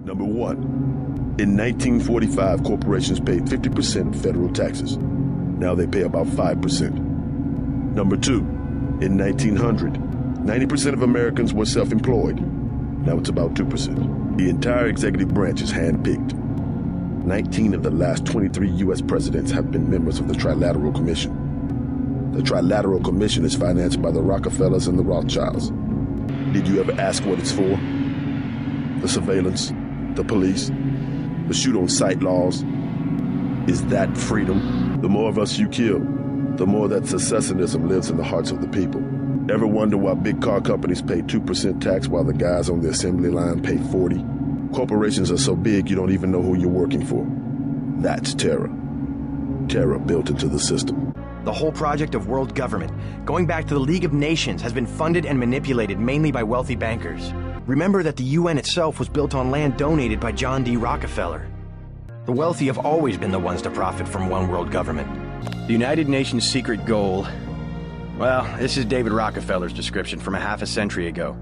Number one, in 1945, corporations paid 50% federal taxes. Now they pay about 5%. Number two, in 1900, 90% of Americans were self-employed. Now it's about 2%. The entire executive branch is hand-picked. 19 of the last 23 U.S. presidents have been members of the Trilateral Commission. The Trilateral Commission is financed by the Rockefellers and the Rothschilds. Did you ever ask what it's for? The surveillance, the police, the shoot-on-sight laws. Is that freedom? The more of us you kill, the more that secessionism lives in the hearts of the people. Ever wonder why big car companies pay 2% tax while the guys on the assembly line pay 40? Corporations are so big you don't even know who you're working for. That's terror. Terror built into the system. The whole project of world government, going back to the League of Nations, has been funded and manipulated mainly by wealthy bankers. Remember that the UN itself was built on land donated by John D. Rockefeller. The wealthy have always been the ones to profit from one world government. The United Nations' secret goal... Well, this is David Rockefeller's description from a half a century ago.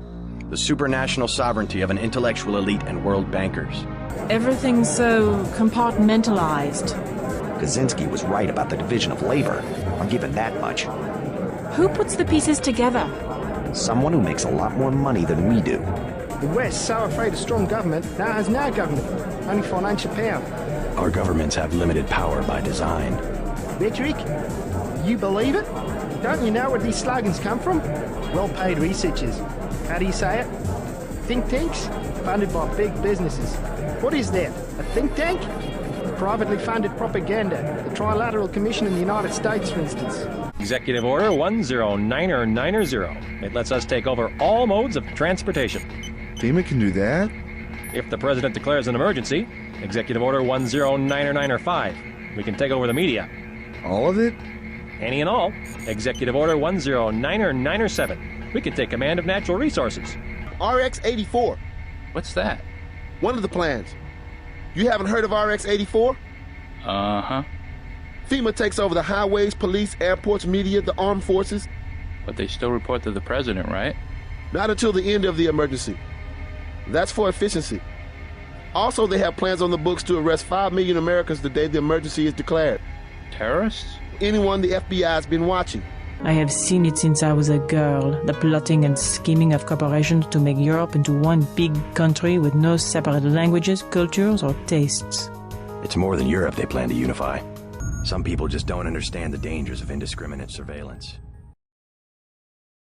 The supranational sovereignty of an intellectual elite and world bankers. Everything's so compartmentalized. Kaczynski was right about the division of labor. I'll give it that much. Who puts the pieces together? Someone who makes a lot more money than we do. The West, so afraid of strong government, now has no government, only financial power. Our governments have limited power by design. Rhetoric? You believe it? Don't you know where these slogans come from? Well-paid researchers. How do you say it? Think tanks? Funded by big businesses. What is that? A think tank? Privately funded propaganda. The Trilateral Commission in the United States, for instance. Executive Order 109990. It lets us take over all modes of transportation. FEMA can do that? If the President declares an emergency, Executive Order 109905. We can take over the media. All of it? Any and all. Executive Order 109997. We can take command of natural resources. RX-84. What's that? One of the plans. You haven't heard of RX-84? Uh-huh. FEMA takes over the highways, police, airports, media, the armed forces. But they still report to the President, right? Not until the end of the emergency. That's for efficiency. Also, they have plans on the books to arrest 5 million Americans the day the emergency is declared. Terrorists? Anyone the FBI has been watching. I have seen it since I was a girl, the plotting and scheming of corporations to make Europe into one big country with no separate languages, cultures, or tastes. It's more than Europe they plan to unify. Some people just don't understand the dangers of indiscriminate surveillance.